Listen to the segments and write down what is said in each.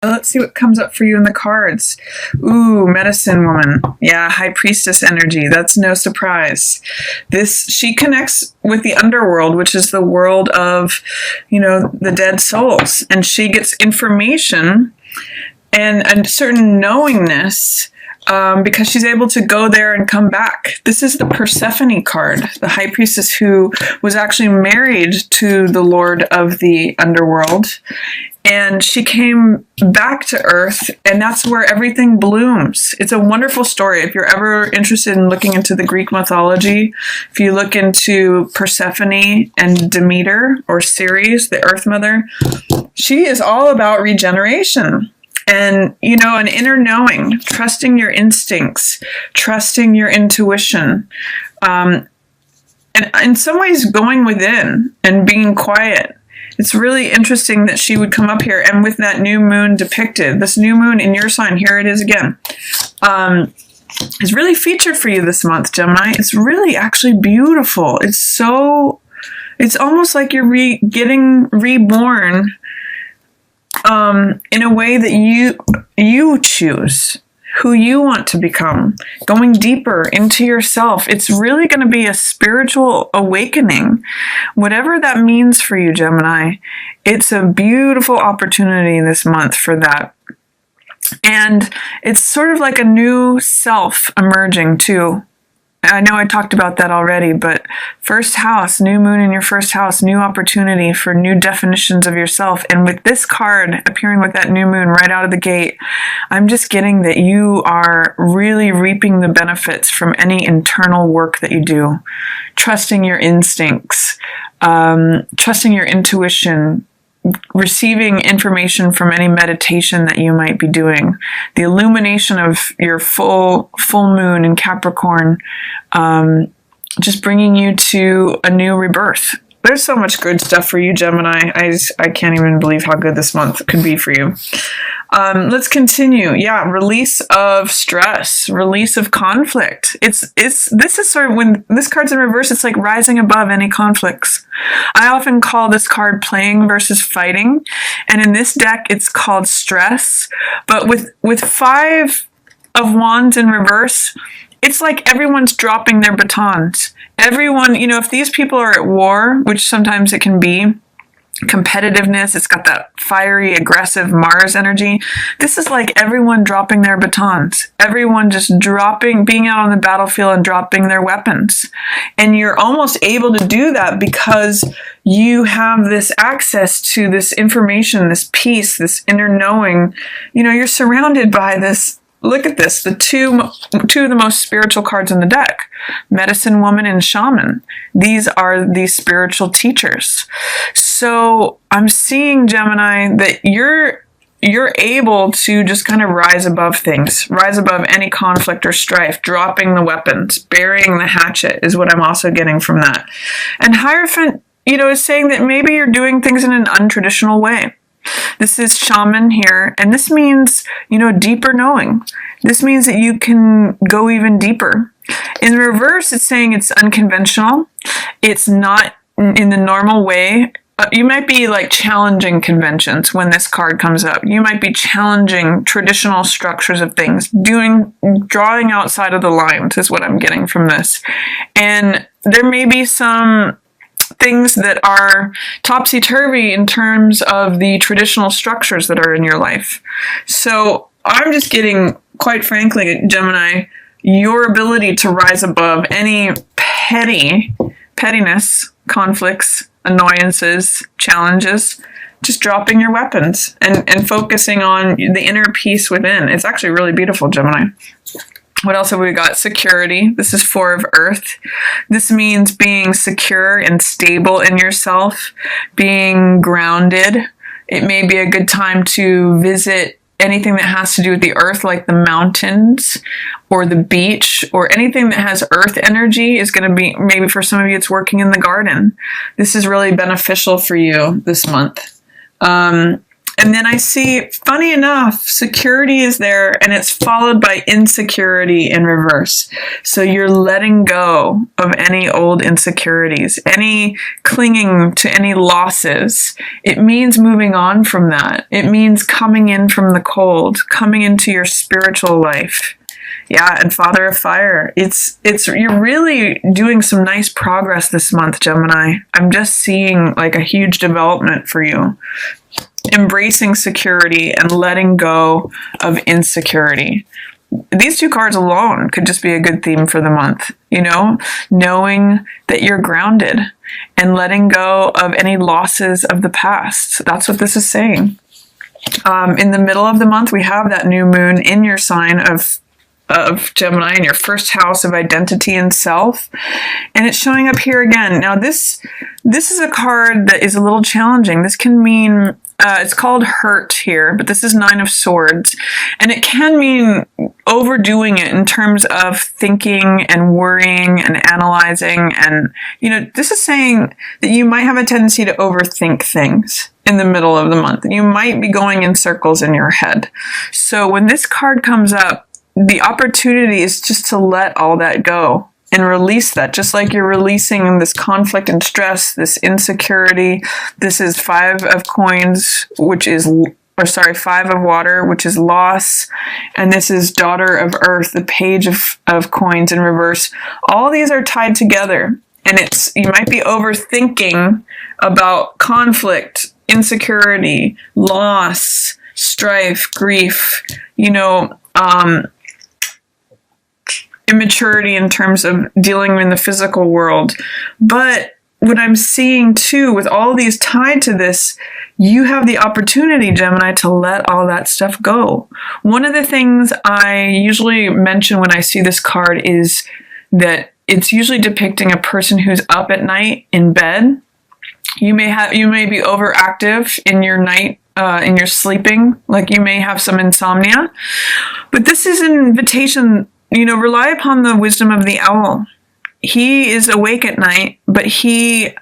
Let's see what comes up for you in the cards. Ooh, medicine woman. Yeah, high priestess energy. That's no surprise. She connects with the underworld, which is the world of, the dead souls. And she gets information and a certain knowingness because she's able to go there and come back. This is the Persephone card, the high priestess who was actually married to the lord of the underworld. And she came back to Earth, and that's where everything blooms. It's a wonderful story. If you're ever interested in looking into the Greek mythology, if you look into Persephone and Demeter, or Ceres, the Earth Mother, she is all about regeneration. And, an inner knowing, trusting your instincts, trusting your intuition, and in some ways going within and being quiet. It's really interesting that she would come up here, and with that new moon depicted, this new moon in your sign, here it is again, is really featured for you this month, Gemini. It's really actually beautiful. It's almost like you're getting reborn in a way that you choose who you want to become, going deeper into yourself. It's really going to be a spiritual awakening. Whatever that means for you, Gemini, it's a beautiful opportunity this month for that. And it's sort of like a new self emerging too. I know I talked about that already, but first house, new moon in your first house, new opportunity for new definitions of yourself. And with this card appearing with that new moon right out of the gate, I'm just getting that you are really reaping the benefits from any internal work that you do. Trusting your instincts, trusting your intuition, receiving information from any meditation that you might be doing, the illumination of your full moon in Capricorn, just bringing you to a new rebirth. There's so much good stuff for you, Gemini. I can't even believe how good this month could be for you. Let's continue. Yeah, release of stress, release of conflict. This is sort of, when this card's in reverse, it's like rising above any conflicts. I often call this card playing versus fighting, and in this deck, it's called stress. But with 5 of Wands in reverse, it's like everyone's dropping their batons. Everyone, if these people are at war, which sometimes it can be, competitiveness, it's got that fiery, aggressive Mars energy. This is like everyone dropping their batons. Everyone just being out on the battlefield and dropping their weapons. And you're almost able to do that because you have this access to this information, this peace, this inner knowing. You're surrounded by this. Look at this, the two of the most spiritual cards in the deck, Medicine Woman and Shaman. These are the spiritual teachers. So I'm seeing, Gemini, that you're able to just kind of rise above things, rise above any conflict or strife, dropping the weapons, burying the hatchet is what I'm also getting from that. And Hierophant, is saying that maybe you're doing things in an untraditional way. This is shaman here, and this means, deeper knowing. This means that you can go even deeper. In reverse, it's saying it's unconventional. It's not in the normal way. You might be challenging conventions when this card comes up. You might be challenging traditional structures of things, drawing outside of the lines is what I'm getting from this. And there may be some things that are topsy-turvy in terms of the traditional structures that are in your life. So I'm just getting, quite frankly, Gemini, your ability to rise above any pettiness, conflicts, annoyances, challenges, just dropping your weapons and focusing on the inner peace within. It's actually really beautiful, Gemini. What else have we got? Security. This is 4 of Earth. This means being secure and stable in yourself, being grounded. It may be a good time to visit anything that has to do with the earth, like the mountains or the beach, or anything that has earth energy is going to be, maybe for some of you, it's working in the garden. This is really beneficial for you this month. And then I see, funny enough, security is there and it's followed by insecurity in reverse. So you're letting go of any old insecurities, any clinging to any losses. It means moving on from that. It means coming in from the cold, coming into your spiritual life. Yeah, and Father of Fire. You're really doing some nice progress this month, Gemini. I'm just seeing like a huge development for you. Embracing security and letting go of insecurity. These two cards alone could just be a good theme for the month, knowing that you're grounded and letting go of any losses of the past. That's what this is saying. In the middle of the month, we have that new moon in your sign of Gemini in your first house of identity and self. And it's showing up here again. Now, this is a card that is a little challenging. This can mean, it's called hurt here, but this is 9 of Swords. And it can mean overdoing it in terms of thinking and worrying and analyzing. And, this is saying that you might have a tendency to overthink things in the middle of the month. You might be going in circles in your head. So when this card comes up, the opportunity is just to let all that go and release that, just like you're releasing this conflict and stress, this insecurity. This is 5 of coins, 5 of water, which is loss. And this is Daughter of Earth, the Page of coins in reverse. All these are tied together. And you might be overthinking about conflict, insecurity, loss, strife, grief, immaturity in terms of dealing in the physical world. But what I'm seeing too, with all these tied to this, you have the opportunity, Gemini, to let all that stuff go. One of the things I usually mention when I see this card is that it's usually depicting a person who's up at night in bed. You may be overactive in your night, in your sleeping, like you may have some insomnia. But this is an invitation. Rely upon the wisdom of the owl. He is awake at night, but he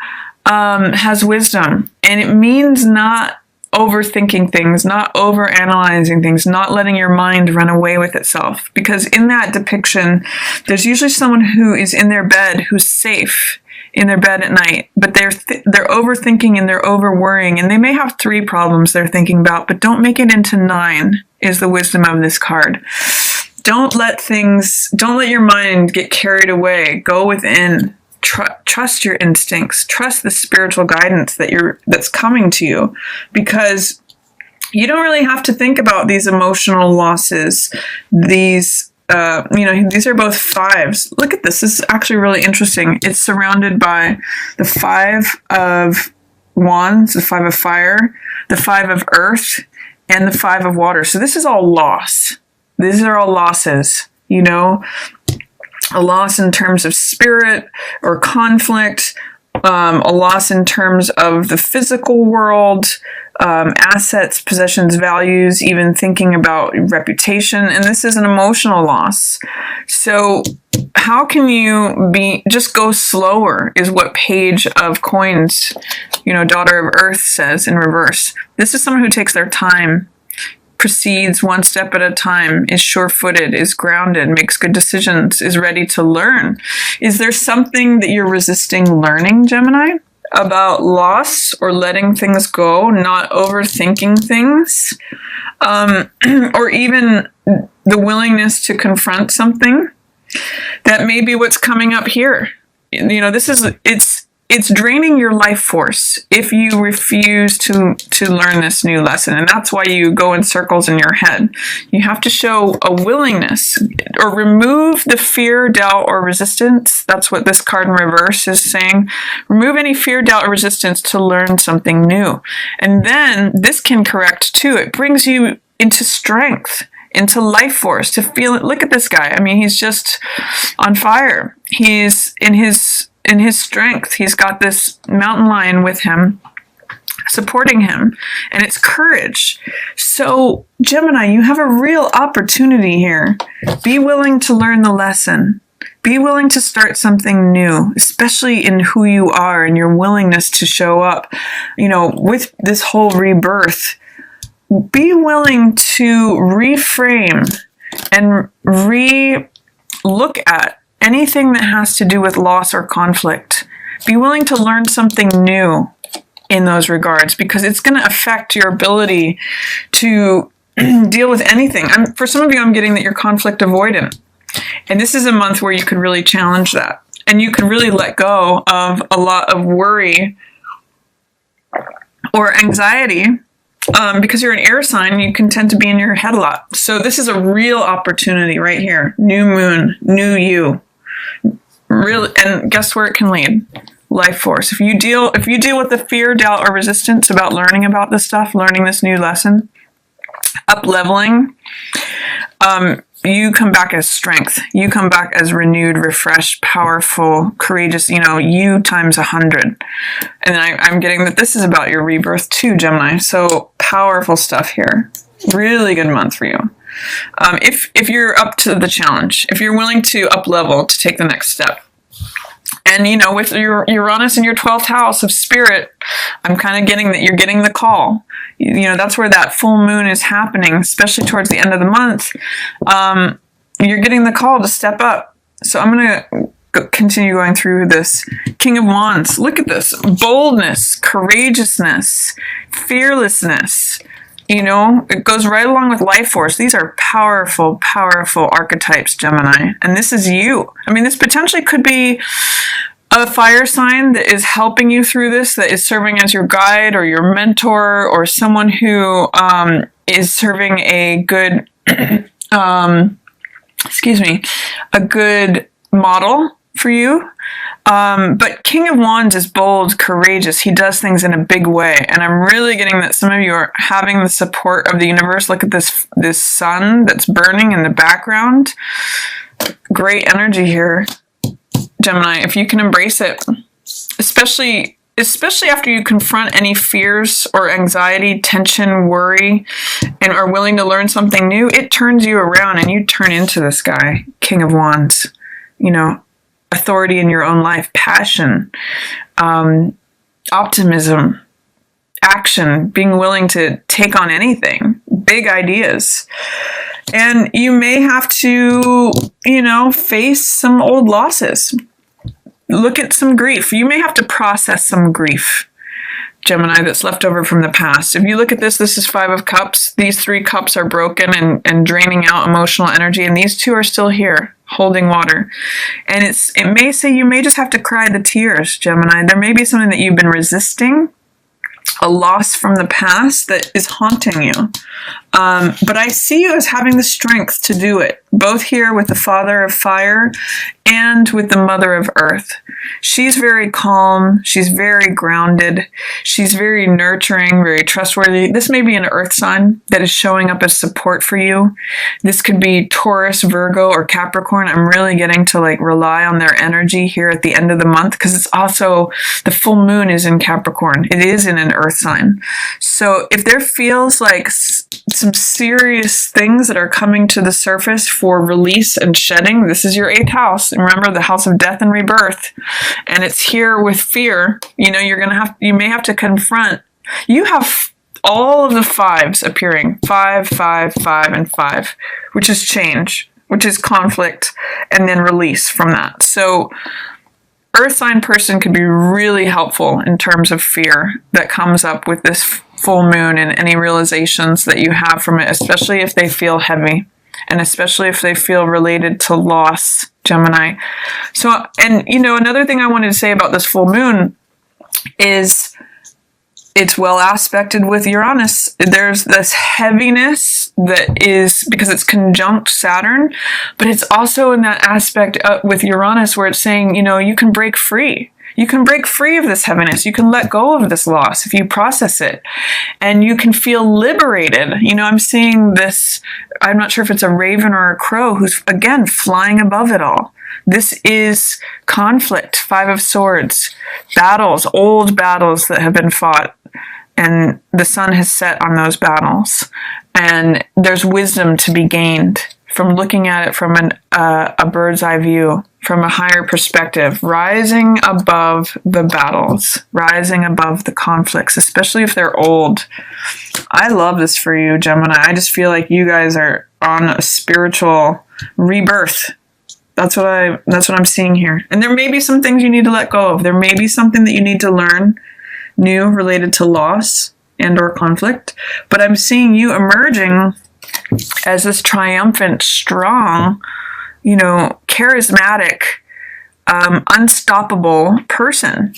has wisdom. And it means not overthinking things, not overanalyzing things, not letting your mind run away with itself. Because in that depiction, there's usually someone who is in their bed, who's safe in their bed at night, but they're overthinking and they're overworrying. And they may have 3 problems they're thinking about, but don't make it into 9, is the wisdom of this card. Don't let your mind get carried away. Go within. Trust your instincts. Trust the spiritual guidance that's coming to you, because you don't really have to think about these emotional losses. These are both 5s. Look at this. This is actually really interesting. It's surrounded by the 5 of Wands, the 5 of Fire, the 5 of Earth, and the 5 of Water. So this is all loss. These are all losses, a loss in terms of spirit or conflict, a loss in terms of the physical world, assets, possessions, values, even thinking about reputation. And this is an emotional loss. So how can you just go slower is what Page of Coins, Daughter of Earth says in reverse. This is someone who takes their time, proceeds one step at a time, is sure-footed, is grounded, makes good decisions, is ready to learn. Is there something that you're resisting learning, Gemini, about loss or letting things go, not overthinking things, or even the willingness to confront something? That may be what's coming up here. It's draining your life force if you refuse to learn this new lesson. And that's why you go in circles in your head. You have to show a willingness or remove the fear, doubt, or resistance. That's what this card in reverse is saying. Remove any fear, doubt, or resistance to learn something new. And then this can correct too. It brings you into strength, into life force, to feel it. Look at this guy. I mean, he's just on fire. He's in his strength. He's got this mountain lion with him, supporting him, and it's courage. So, Gemini, you have a real opportunity here. Be willing to learn the lesson. Be willing to start something new, especially in who you are and your willingness to show up. With this whole rebirth, be willing to reframe and look at anything that has to do with loss or conflict. Be willing to learn something new in those regards, because it's going to affect your ability to deal with anything. For some of you, I'm getting that you're conflict avoidant. And this is a month where you could really challenge that. And you can really let go of a lot of worry or anxiety. Because you're an air sign, you can tend to be in your head a lot. So this is a real opportunity right here. New moon, new you. Really, and guess where it can lead? Life force. If you deal with the fear, doubt, or resistance about learning about this stuff, learning this new lesson, up leveling, you come back as strength. You come back as renewed, refreshed, powerful, courageous, you times 100. And I'm getting that this is about your rebirth too, Gemini. So powerful stuff here. Really good month for you. If you're up to the challenge, if you're willing to up level to take the next step. And, with your Uranus in your 12th house of spirit, I'm kind of getting that you're getting the call. That's where that full moon is happening, especially towards the end of the month. You're getting the call to step up. So I'm going to continue going through this. King of Wands. Look at this. Boldness, courageousness, fearlessness. It goes right along with life force. These are powerful, powerful archetypes, Gemini. And this is you. This potentially could be a fire sign that is helping you through this, that is serving as your guide or your mentor, or someone who is serving a good, a good model for you. But King of Wands is bold, courageous. He does things in a big way. And I'm really getting that some of you are having the support of the universe. Look at this sun that's burning in the background. Great energy here, Gemini, if you can embrace it, especially after you confront any fears or anxiety, tension, worry, and are willing to learn something new, it turns you around and you turn into this guy, King of Wands. Authority in your own life, passion, optimism, action, being willing to take on anything, big ideas. And you may have to, face some old losses. Look at some grief. You may have to process some grief, Gemini, that's left over from the past. If you look at this is 5 of Cups. These 3 cups are broken and draining out emotional energy, and these 2 are still here, holding water. And it may say you may just have to cry the tears, Gemini. There may be something that you've been resisting, a loss from the past that is haunting you. But I see you as having the strength to do it, both here with the Father of Fire and with the Mother of Earth. She's very calm. She's very grounded. She's very nurturing, very trustworthy. This may be an earth sign that is showing up as support for you. This could be Taurus, Virgo, or Capricorn. I'm really getting to rely on their energy here at the end of the month, because it's also the full moon is in Capricorn. It is in an earth sign. So if there feels like some serious things that are coming to the surface for release and shedding, this is your 8th house. And remember, the house of death and rebirth. And it's here with fear. You may have to confront. You have all of the 5s appearing. 5, 5, 5, and 5, which is change, which is conflict, and then release from that. So earth sign person could be really helpful in terms of fear that comes up with this full moon and any realizations that you have from it, especially if they feel heavy and especially if they feel related to loss, Gemini. So, and another thing I wanted to say about this full moon is it's well aspected with Uranus. There's this heaviness that is because it's conjunct Saturn, but it's also in that aspect with Uranus where it's saying, you can break free. You can break free of this heaviness. You can let go of this loss if you process it. And you can feel liberated. I'm seeing this, I'm not sure if it's a raven or a crow who's, again, flying above it all. This is conflict, 5 of Swords, battles, old battles that have been fought. And the sun has set on those battles. And there's wisdom to be gained from looking at it from a bird's eye view, from a higher perspective, rising above the battles, rising above the conflicts, especially if they're old. I love this for you, Gemini. I just feel like you guys are on a spiritual rebirth. That's what I'm seeing here. And there may be some things you need to let go of. There may be something that you need to learn new related to loss and or conflict. But I'm seeing you emerging as this triumphant, strong, charismatic, unstoppable person.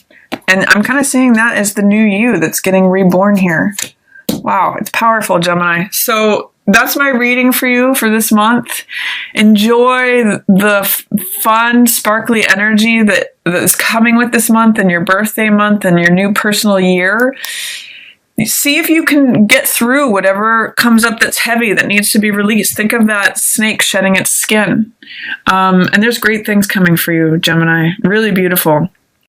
And I'm kind of seeing that as the new you that's getting reborn here. Wow, it's powerful, Gemini. So that's my reading for you for this month. Enjoy the fun, sparkly energy that is coming with this month and your birthday month and your new personal year. See if you can get through whatever comes up that's heavy, that needs to be released. Think of that snake shedding its skin. And there's great things coming for you, Gemini. Really beautiful.